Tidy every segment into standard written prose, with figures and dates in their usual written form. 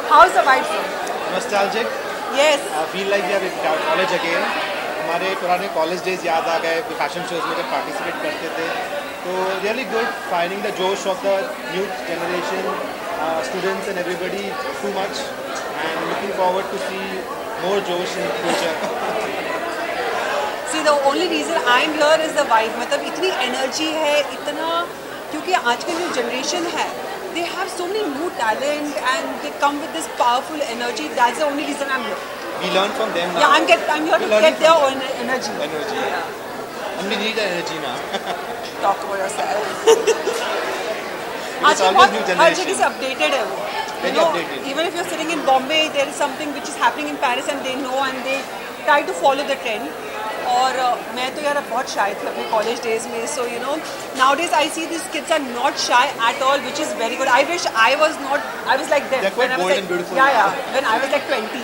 How's the vibe, sir? Nostalgic. Yes. I feel like we are in college again. हमारे पुराने college days याद आ गए, fashion shows में जब पार्टिसिपेट करते थे. तो रियली गुड फाइंडिंग द जोश of the youth generation, students and everybody too much and looking forward to see more जोश in future. See, the only reason I'm here is the vibe. मतलब इतनी energy है, इतना, क्योंकि आज की जो जनरेशन है, they have so many new talent and they come with this powerful energy. That's the only reason I'm here. We learn from them now. Yeah, I'm here to get their own energy. Energy. Yeah. And we need energy now. Talk about yourself. It's आज always new बहुत हर generation. जगह से updated है वो. Very updated. Even if you're sitting in Bombay, there is something which is happening in Paris and they know and they try to follow the trend. और मैं तो यार बहुत शाय थी अपने कॉलेज डेज में, so you know nowadays I see this kids are not shy at all, which is very good. I wish I was like them They're quite bold and beautiful. When I was like 20.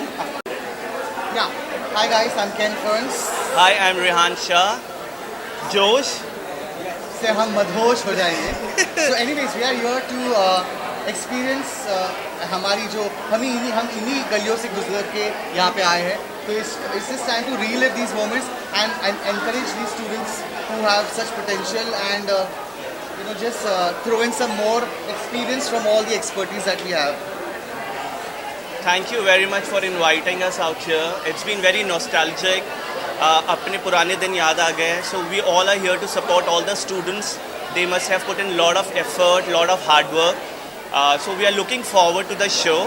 Yeah. Hi guys, I'm Ken Ferns. Hi, I'm Rehan Shah. Josh. से हम मदहोश हो जाएंगे. So anyways, we are here to experience हमारी जो हम इन्हीं गलियों से गुजर के यहाँ पे आए हैं. तो it's just time to relive these moments and encourage these students who have such potential and just throw in some more experience from all the expertise that we have. Thank you very much for inviting us out here. It's been very nostalgic. अपने पुराने दिन याद आ गए. So we all are here to support all the students. They must have put in a lot of effort, lot of hard work. So we are looking forward to the show.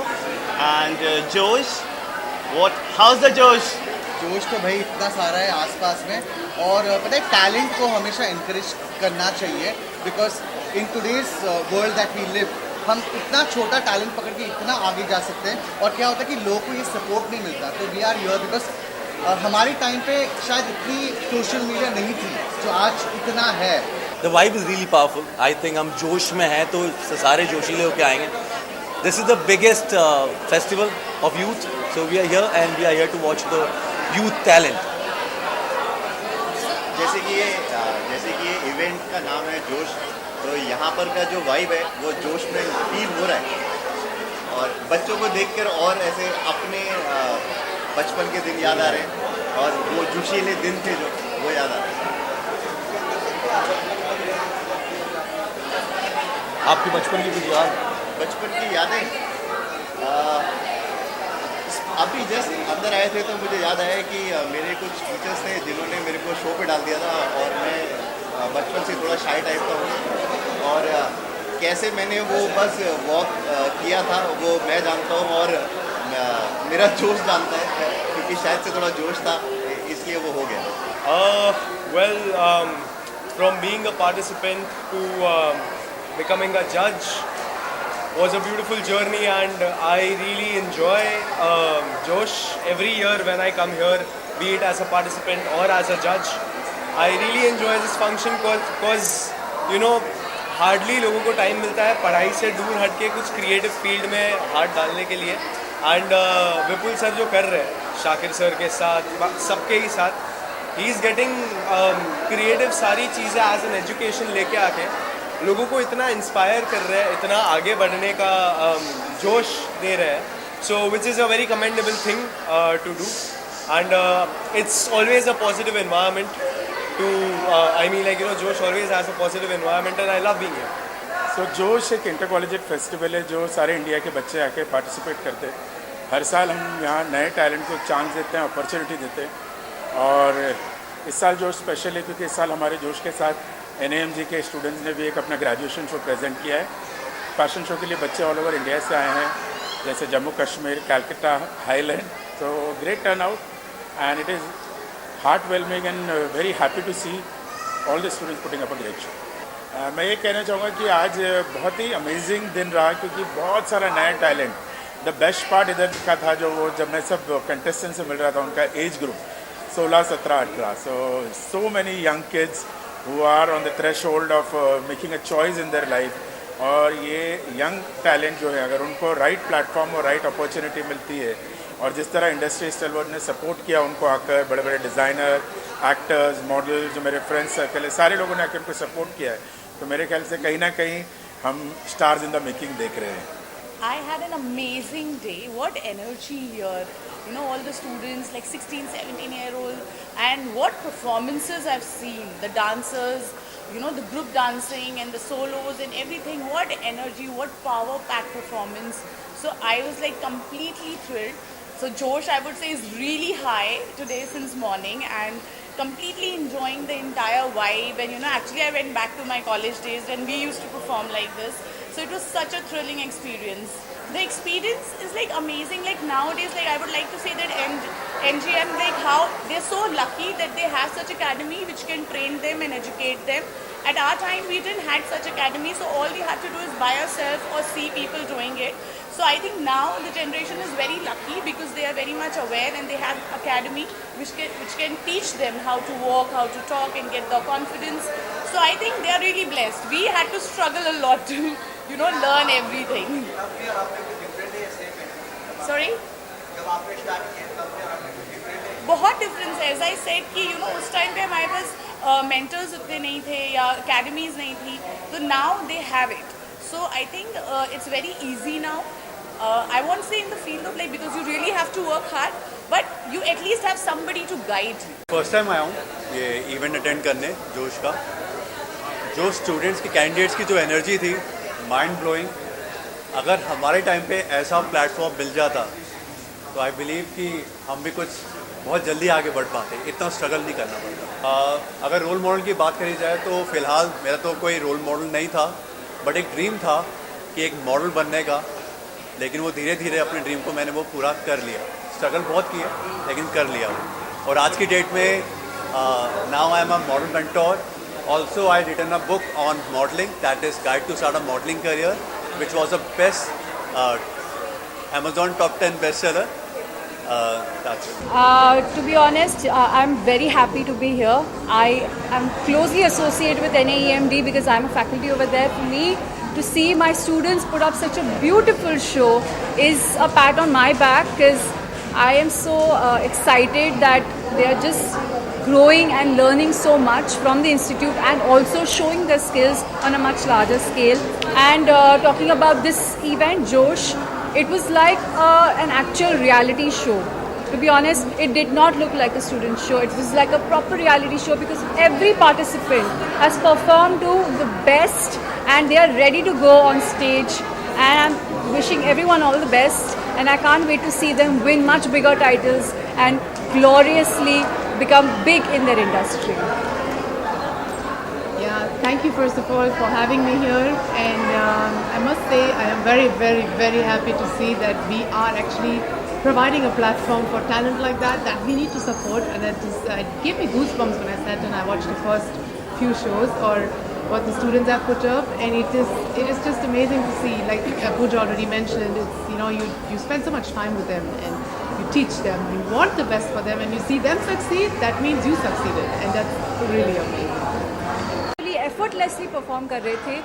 And Josh, how's the Josh? जोश तो भाई इतना सारा है आसपास में, और पता है टैलेंट को हमेशा इनकरेज करना चाहिए, because in today's world that we live हम इतना छोटा टैलेंट पकड़ के इतना आगे जा सकते हैं. और क्या होता है कि लोगों को ये सपोर्ट नहीं मिलता. तो वी आर हियर बिकॉज हमारे टाइम पे शायद इतनी सोशल मीडिया नहीं थी जो आज इतना है. The vibe is really powerful. I think हम जोश में हैं तो सारे जोशीले होके आएंगे. This is the biggest festival of youth. So we are here and we are here to watch the youth talent. जैसे कि ये इवेंट का नाम है जोश, तो यहाँ पर का जो वाइब है वो जोश में फील हो रहा है. और बच्चों को देखकर और ऐसे अपने बचपन के दिन याद आ रहे हैं, और वो जोशीले दिन थे जो वो याद आ रहे हैं. आपकी बचपन की कुछ याद? बचपन की यादें अभी जस्ट अंदर आए थे तो मुझे याद आया कि मेरे कुछ टीचर्स थे जिन्होंने मेरे को शो पे डाल दिया था, और मैं बचपन से थोड़ा शाई टाइप का हूँ, और कैसे मैंने वो बस वॉक किया था वो मैं जानता हूँ, और मेरा जोश जानता है, क्योंकि शायद से थोड़ा जोश था इसलिए वो हो गया. From being a participant to becoming a judge was a beautiful journey, and I really enjoy Josh every year when I come here, be it as a participant or as a judge. I really enjoy this function because you know hardly लोगों को time मिलता है पढ़ाई से दूर हट के कुछ क्रिएटिव फील्ड में हाथ डालने के लिए. एंड विपुल सर जो कर रहे हैं शाकिर सर के साथ, सबके ही साथ, ही इज़ गेटिंग क्रिएटिव सारी चीज़ें एज एन एजुकेशन लेके आके लोगों को इतना इंस्पायर कर रहे हैं, इतना आगे बढ़ने का जोश दे रहे हैं. So which is a very commendable thing to do, and it's always a positive environment to I mean like Josh always has a positive environment and I love being here. तो जोश एक इंटर कॉलेजिएट फेस्टिवल है जो सारे India के बच्चे आके participate करते हैं. हर साल हम यहाँ नए टैलेंट को चांस देते हैं, अपॉर्चुनिटी देते हैं. और इस साल जोश स्पेशल है क्योंकि इस साल हमारे जोश के साथ NAMG के स्टूडेंट्स ने भी एक अपना ग्रेजुएशन शो प्रेजेंट किया है. फैशन शो के लिए बच्चे ऑल ओवर इंडिया से आए हैं, जैसे जम्मू कश्मीर, कैलकाटा, हाईलैंड. तो great turn out and it is heartwarming and very happy to see all the students putting up a great show. मैं ये कहना चाहूँगा कि आज बहुत ही अमेजिंग दिन रहा क्योंकि बहुत सारा नया टैलेंट. द बेस्ट पार्ट इधर का था जो वो जब मैं सब कंटेस्टेंट से मिल रहा था, उनका age group 16, 17, 18. So many young kids who are on the threshold of making a choice in their life. और ये यंग टैलेंट जो है अगर उनको राइट प्लेटफॉर्म और राइट अपॉर्चुनिटी मिलती है, और जिस तरह इंडस्ट्री स्टाइलवर्ड ने सपोर्ट किया उनको आकर, बड़े बड़े डिज़ाइनर, एक्टर्स, मॉडल, जो मेरे फ्रेंड्स सर्कल है, सारे लोगों ने आकर उनको सपोर्ट किया है, तो मेरे ख्याल से कहीं ना कहीं हम स्टार्स इन द मेकिंग देख रहे हैं. I had an amazing day. What energy here. You know, all the students, like 16, 17-year-old, and what performances I've seen. The dancers, you know, the group dancing and the solos and everything. What energy, what power-packed performance. So I was like completely thrilled. So Josh, I would say, is really high today since morning, and completely enjoying the entire vibe. And you know, actually I went back to my college days when we used to perform like this. So it was such a thrilling experience. The experience is like amazing. Like nowadays, like I would like to say that NGM, like how they're so lucky that they have such academy which can train them and educate them. At our time, we didn't have such academy, so all we had to do is buy ourselves or see people doing it. So I think now the generation is very lucky because they are very much aware and they have academy which can teach them how to walk, how to talk and get the confidence. So I think they are really blessed. We had to struggle a lot to, you know, learn everything. Sorry? बहुत difference है. As I said कि you know उस time पे हमारे पास mentors उतने नहीं थे या academies नहीं थी. So now they have it. So I think it's very easy now. I won't say in the field of like because you really have to work hard, but you at least have somebody to guide you. First time आया हूँ ये event attend करने जोश का. जो students की candidates की जो एनर्जी थी माइंड ब्लोइंग. अगर हमारे टाइम पे ऐसा प्लेटफॉर्म मिल जाता तो आई बिलीव कि हम भी कुछ बहुत जल्दी आगे बढ़ पाते, इतना स्ट्रगल नहीं करना पड़ता. अगर रोल मॉडल की बात करी जाए तो फ़िलहाल मेरा तो कोई रोल मॉडल नहीं था, बट एक ड्रीम था कि एक मॉडल बनने का. लेकिन वो धीरे धीरे अपने ड्रीम को मैंने वो पूरा कर लिया. स्ट्रगल बहुत किया लेकिन कर लिया वो. और आज की डेट में now I am a model mentor. Also I written a book on modelling that is guide to start a modelling career which was a best Amazon top 10 bestseller. That's it. To be honest, I'm very happy to be here. I am closely associated with NAEMD because I'm a faculty over there. For me, to see my students put up such a beautiful show is a pat on my back because I am so excited that they are just growing and learning so much from the institute and also showing their skills on a much larger scale. And talking about this event, Josh, it was like an actual reality show. To be honest, it did not look like a student show. It was like a proper reality show because every participant has performed to the best and they are ready to go on stage. And I'm wishing everyone all the best. And I can't wait to see them win much bigger titles and gloriously become big in their industry. Yeah, thank you first of all for having me here, and I must say I am very, very, very happy to see that we are actually providing a platform for talent like that we need to support, and it gave me goosebumps when I sat and I watched the first few shows or what the students have put up, and it is just amazing to see. Like Pooja already mentioned, it's you spend so much time with them and you teach them, you want the best for them, and you see them succeed. That means you succeeded, and that's really amazing. Effortlessly perform कर रहे थे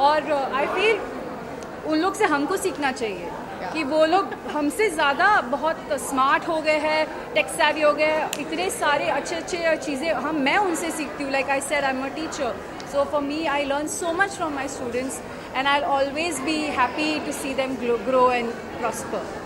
और I feel उन लोग से हमको सीखना चाहिए कि वो लोग हमसे ज़्यादा बहुत स्मार्ट हो गए हैं, टेक सेवी हो गए हैं. इतने सारे अच्छे चीज़ें मैं उनसे सीखती हूँ. Like I said, I am a teacher, so for me I learn so much from my students and I will always be happy to see them grow and prosper.